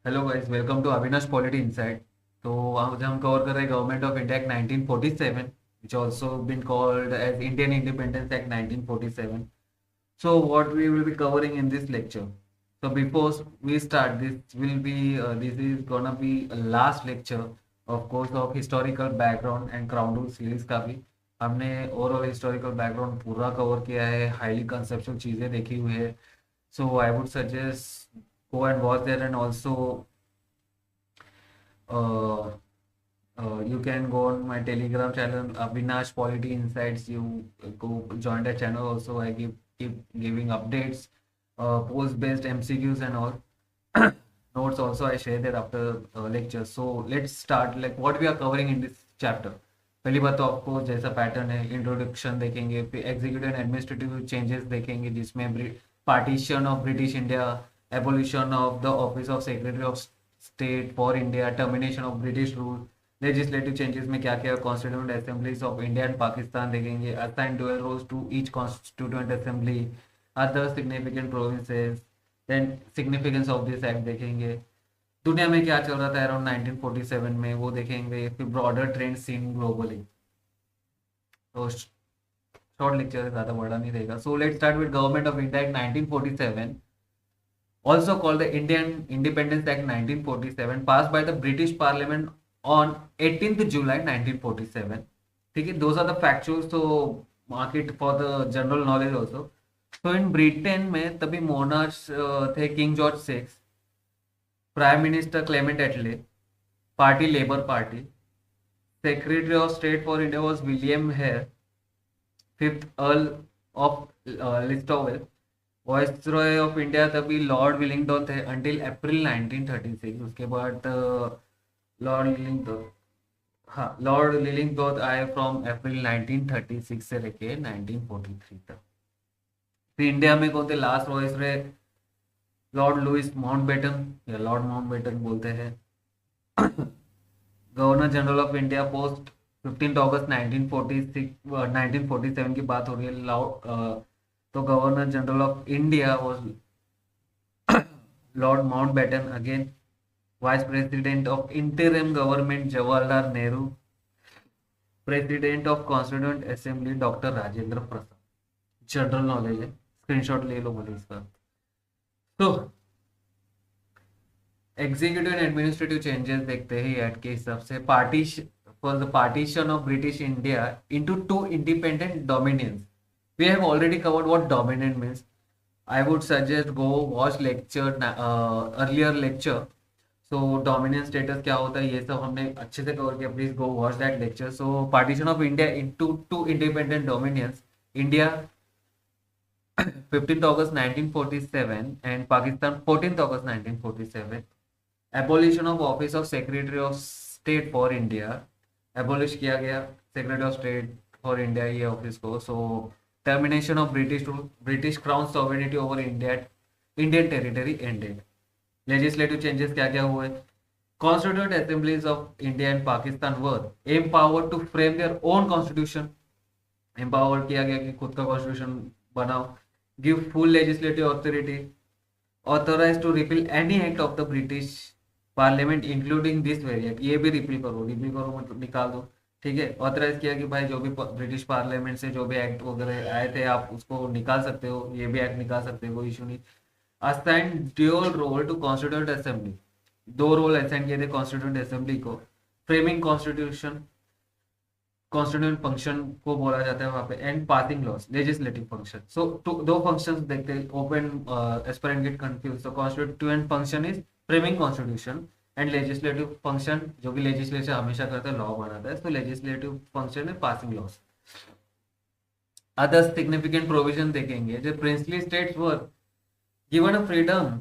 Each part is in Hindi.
Hello guys, welcome to Avinash polity insight. तो आज हम कवर कर रहे हैं government of India act 1947, which also been called as Indian Independence Act 1947. So what we will be covering in this lecture. So before we start, this is gonna be a last lecture of course of historical background and ground rule series का भी हमने ओवरऑल हिस्टोरिकल बैकग्राउंड पूरा कवर किया है, हाईली कंसेप्चुअल चीज़ें देखी हुई है। So I would suggest go and watch there, and also uh, you can go on my telegram channel Avinash Polity Insights. You go join the channel also. I keep giving updates, post based MCQs and all. Notes also I share that after lecture. So let's start, like what we are covering in this chapter. पहली बात तो आपको जैसा पैटर्न है, इंट्रोडक्शन देखेंगे, फिर एग्जीक्यूटिव एंड एडमिनिस्ट्रेटिव चेंजेस देखेंगे जिसमें partition of British India, abolition of the office of secretary of state for India, termination of British rule, legislative changes में क्या क्या, constituent assemblies of India and Pakistan देखेंगे, assign dual roles to each constituent assembly, other significant provinces, then significance of this act देखेंगे, दुनिया में क्या चल रहा था अराउंड 1947 में वो देखेंगे, फिर ब्रॉडर ट्रेंड सीन ग्लोबली। तो शॉर्ट लेक्चर ज़्यादा बड़ा नहीं रहेगा। So let's start with government of India act 1947, also called the Indian Independence Act 1947, passed by the British Parliament on 18th July 1947. ठीक है, those are the factuals, so mark it for the general knowledge also. तो इन ब्रिटेन में तभी मोनार्च थे king George six, prime minister Clement Attlee, party labour party, secretary of state for India was William Hare, fifth earl of Listowel, viceroy of India तभी लॉर्ड विलिंगटन थे अंटिल अप्रैल 1936। उसके बाद लॉर्ड लिलिंगटन, हाँ लॉर्ड लिलिंगटन आए फ्रॉम अप्रैल 1936 से लेके 1943 तक। फिर इंडिया में कौन थे last viceroy? Lord Louis Mountbatten, या लॉर्ड माउंटबेटन बोलते हैं। Governor general of India post 15 अगस्त 1946 1947 की बात हो रही है। तो governor general of India was Lord Mountbatten again. Vice president of interim government Jawaharlal Nehru. President of constituent assembly doctor Rajendra Prasad. General knowledge है, स्क्रीनशॉट ले लो मुझे इसका। तो एग्जीक्यूटिव एंड एडमिनिस्ट्रेटिव चेंजेस देखते हैं एक्ट के हिसाब से। Partition for the partition of British India into two independent dominions. We have already covered what dominion means. I would suggest go watch lecture, earlier lecture. So dominion status क्या होता है ये सब हमने अच्छे से कवर किया, please go watch that lecture. So partition of India into two independent dominions, India 15th August 1947 and Pakistan 14th August 1947. Abolition of office of secretary of state for India, abolish किया गया secretary of state for India ये ऑफिस को। So termination of British rule, British crown sovereignty over India, Indian territory ended. Legislative changes क्या क्या हुए? Constituent assemblies of India and Pakistan were empowered to frame their own constitution. Empowered किया गया कि खुद का कॉन्स्टिट्यूशन बनाओ। Give full legislative authority, authorize to repeal any act of the British parliament including this very act. ये भी रिपील करो मतलब निकाल दो। ठीक है, ऑथराइज किया कि भाई जो भी ब्रिटिश पार्लियामेंट से जो भी एक्ट वगैरह आए थे आप उसको निकाल सकते हो, ये भी एक्ट निकाल सकते हो, कोई इशू नहीं। Assign dual role to constituent assembly, दो रोल असाइन किए थे कॉन्स्टिट्यूंट असेंबली को। फ्रेमिंग कॉन्स्टिट्यूशन, कॉन्स्टिट्यूंट फंक्शन को बोला जाता है वहां पे। And passing laws, legislative function. So दो फंक्शंस देखते हैं, ओपन एस्पिरेंट गेट कंफ्यूज। तो constituent function is framing constitution, and legislative function जो कि लेजिस्लेचर हमेशा करता है, लॉ बनाता है, तो लेजिस्लेटिव फंक्शन है passing laws. Other significant provision देखेंगे, जो princely states were given a freedom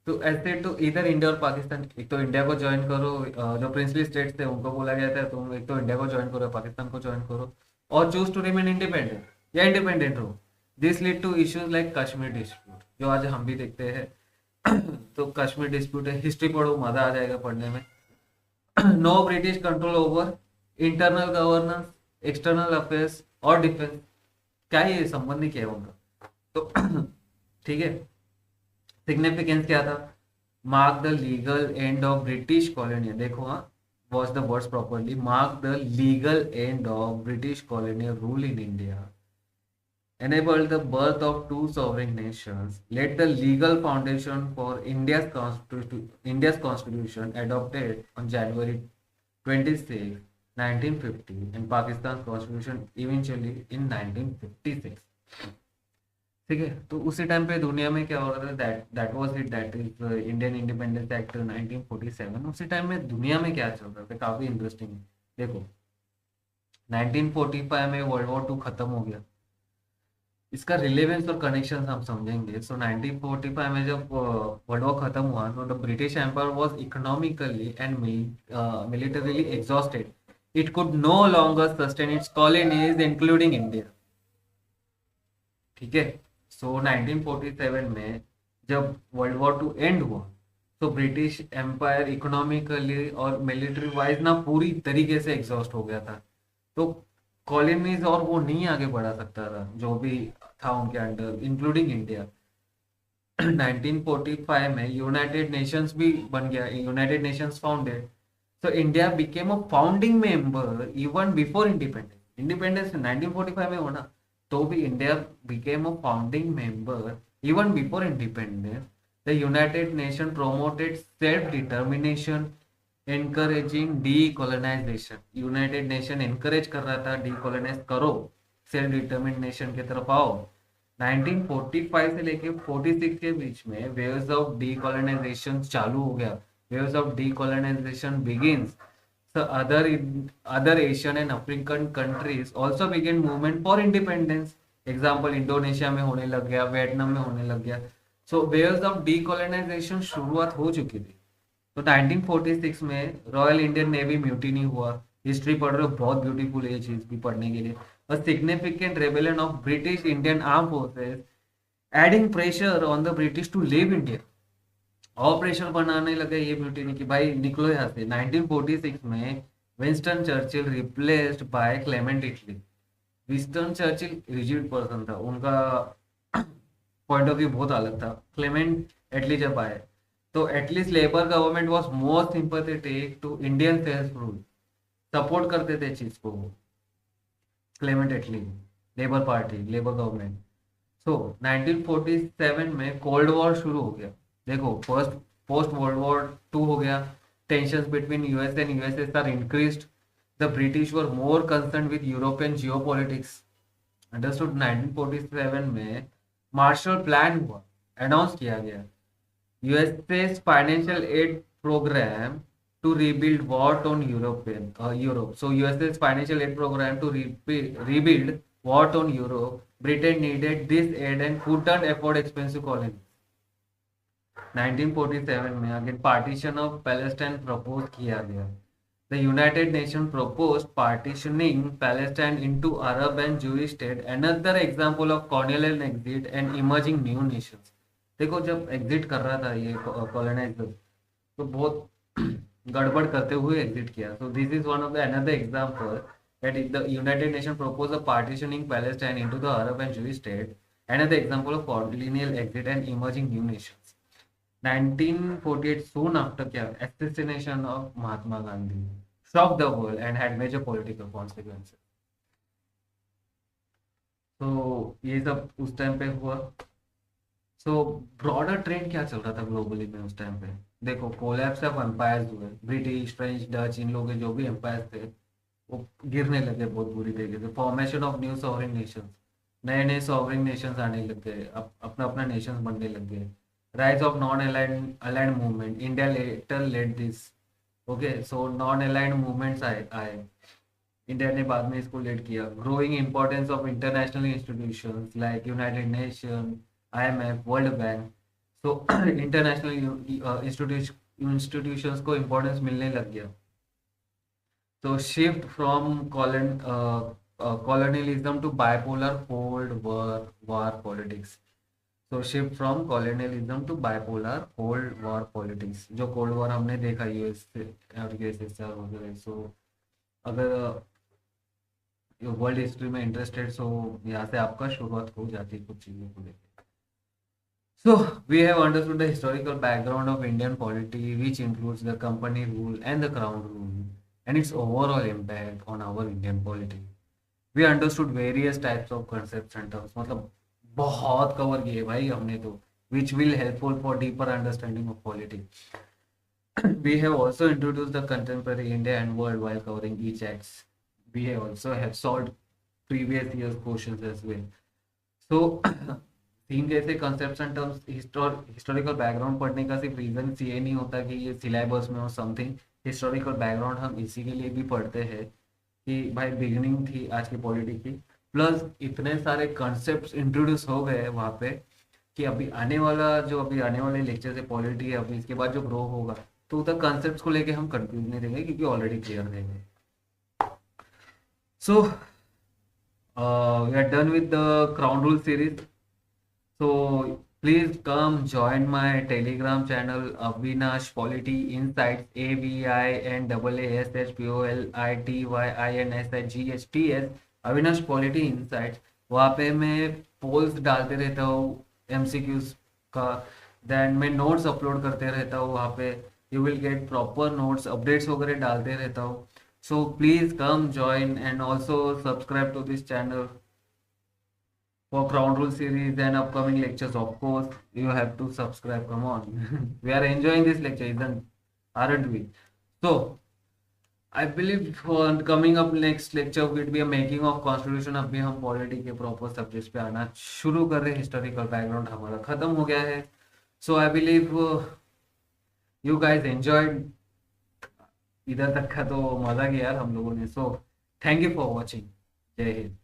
to accede to either India और पाकिस्तान। एक तो इंडिया को ज्वाइन करो, जो प्रिंसली स्टेट्स थे उनको बोला गया था तुम एक तो इंडिया को ज्वाइन करो, पाकिस्तान को ज्वाइन करो, और चूज टू रिमेन इंडिपेंडेंट या इंडिपेंडेंट हो। This lead to issues like Kashmir dispute, जो आज हम भी देखते हैं। तो कश्मीर डिस्प्यूट है, हिस्ट्री पढ़ो मजा आ जाएगा पढ़ने में। Know British control over internal governance, external affairs और डिफेंस। क्या ये संबंध नहीं किया उनका? तो ठीक है, सिग्निफिकेंस क्या था? mark the legal end of British colonial, देखो हाँ, watch the words properly, mark the legal end of British colonial rule in India, enable the birth of two sovereign nations, laid the legal foundation for India's constitution adopted on January 26, 1950, and Pakistan's constitution eventually in 1956. ठीक है, तो उसी टाइम पे दुनिया में क्या हो रहा था, that was it, that is Indian independence act 1947। उसी टाइम में दुनिया में क्या चल रहा था, काफी इंटरेस्टिंग है। देखो 1945 में वर्ल्ड वॉर 2 खत्म हो गया, इसका रिलेवेंस और कनेक्शन हम समझेंगे। सो 1945 में जब वर्ल्ड वॉर खत्म हुआ, तो the British empire was economically and militarily exhausted, it could no longer sustain its colonies including India. ठीक है, सो 1947 में जब वर्ल्ड वॉर 2 एंड हुआ, तो ब्रिटिश एम्पायर इकोनॉमिकली और मिलिट्री वाइज ना पूरी तरीके से एग्जॉस्ट हो गया था। तो कॉलोनीज और वो नहीं आगे बढ़ा सकता था जो भी था उनके अंडर, इंक्लूडिंग इंडिया। 1945 में यूनाइटेड नेशंस भी बन गया, United Nations founded. So India became a founding member even before independence. Independence 1945 में होना, तो भी India became a founding member even before independence. The United nation promoted self determination, encouraging decolonisation. United nation encourage कर रहा था डीकोलोनाइज करो, सेल्फ डिटर्मिनेशन की तरफ आओ। 1945 से लेके 46 के बीच में वेव्स ऑफ डीकोलोनाइजेशन चालू हो गया। Waves of decolonisation begins, so other Asian and African countries also began movement for independence। Example Indonesia में होने लग गया, वियतनाम में होने लग गया। सो वेव्स ऑफ डीकोलोनाइजेशन शुरुआत हो चुकी थी। तो 1946 में रॉयल इंडियन नेवी म्यूटिनी हुआ। हिस्ट्री पढ़ रहे हो, बहुत ब्यूटीफुल है ये चीज भी पढ़ने के लिए। A significant rebellion of British Indian arm forces, adding pressure on the British to leave India. और प्रेशर बनाने लगे ये म्यूटिनी की, भाई निकलो यहाँ से। 1946 में Winston Churchill replaced by Clement Italy. Winston Churchill rigid person था, उनका पॉइंट ऑफ व्यू बहुत अलग था। क्लेमेंट एटली जब आए, तो at least Labour government was more sympathetic to Indian self rule, support करते थे चीज को Clement Attlee, Labour Party, Labour government. So 1947 में कोल्ड वॉर शुरू हो गया। देखो फर्स्ट पोस्ट वर्ल्ड वॉर 2 हो गया। Tensions between US and USSR increased. The British were more concern with European geopolitics. Understood. 1947 में मार्शल प्लान हुआ, अनाउंस किया गया। US's financial aid program to rebuild war on Europe. So USA's financial aid program to rebuild war on Europe. Britain needed this aid and couldn't afford expensive colonies. 1947 में again partition of Palestine propose किया गया। The United nation proposed partitioning Palestine into Arab and Jewish state, another example of colonial exit and emerging new nations। देखो जब एग्जिट कर रहा था ये कॉलोनाइजर, तो बहुत गड़बड़ करते हुए एग्जिट किया। So this is one of the another example that if the United Nations proposed a partitioning Palestine into the Arab and Jewish state, another example of colonial exit and emerging new nations। 1948 soon after क्या assassination of Mahatma Gandhi shocked the world and had major political consequences। तो ये सब उस टाइम पे हुआ। सो ब्रॉडर ट्रेंड क्या चल रहा था ग्लोबली में उस टाइम पे? देखो कोलैप्स ऑफ एम्पायर्स हुए, ब्रिटिश, फ्रेंच, डच, इन लोगों के जो भी एम्पायर्स थे वो गिरने लगे बहुत बुरी तरीके से। Formation of new sovereign Nations, नए नए सॉवरेन नेशंस आने लग गए, अपना अपना नेशंस बनने लग गए। Rise of non aligned movement, India later led this. Okay, so non aligned movements आए, इंडिया ने बाद में इसको लीड किया। Growing importance of international institutions like United Nation, IMF, World Bank. So international institutions को इम्पोर्टेंस मिलने लग गया। तो shift from colonialism to bipolar cold war politics। तो shift from colonialism to bipolar cold war politics, जो कोल्ड वॉर हमने देखा यूएस और यूएसएसआर वगैरह। सो अगर वर्ल्ड हिस्ट्री में इंटरेस्टेड, सो यहाँ से आपका शुरुआत हो जाती है कुछ चीज़ों को लेकर। So we have understood the historical background of Indian polity, which includes the company rule and the crown rule, and its overall impact on our Indian polity. We understood various types of concepts and terms. मतलब बहुत कवर किए भाई हमने तो, which will helpful for deeper understanding of polity. We have also introduced the contemporary India and world while covering each acts. We have also have solved previous year's questions as well. So तीन जैसे concepts and terms historical background पढ़ने का सिर्फ रीजन ये नहीं होता कि ये सिलेबस में हो समथिंग. हिस्टोरिकल बैकग्राउंड हम इसी के लिए भी पढ़ते हैं कि भाई बिगिनिंग थी आज की पॉलिटी की, प्लस इतने सारे कॉन्सेप्ट्स इंट्रोड्यूस हो गए वहाँ पे कि अभी आने वाले लेक्चर से पॉलिटी है अभी इसके बाद जो ग्रो होगा तो उधर कॉन्सेप्ट्स को लेके हम कंफ्यूज नहीं रहेंगे क्योंकि ऑलरेडी क्लियर रहेंगे. So we are done with the crown rule series. So please come join my Telegram channel Avinash Polity Insights, AVINASHPOLITYINSIGHTS, Avinash polity insights. वहाँ पे मैं पोल्स डालते रहता हूँ एमसीक्यूज का, देन मैं नोट्स अपलोड करते रहता हूँ वहाँ पे. You will get proper notes updates वगैरह डालते रहता हूँ. So please come join and also subscribe to this channel for Crown Rule series and upcoming lectures. Of course, you have to subscribe. Come on, we are enjoying this lecture, isn't aren't we? So, I believe for coming up next lecture will be a making of constitution. अभी हम पॉलिटी के प्रॉपर सब्जेक्ट्स पे आना शुरू कर रहे हैं. हिस्टोरिकल बैकग्राउंड हमारा खत्म हो गया है. So I believe you guys enjoyed. इधर तक का तो मजा किया यार हम लोगों ने. So thank you for watching. जय हिंद.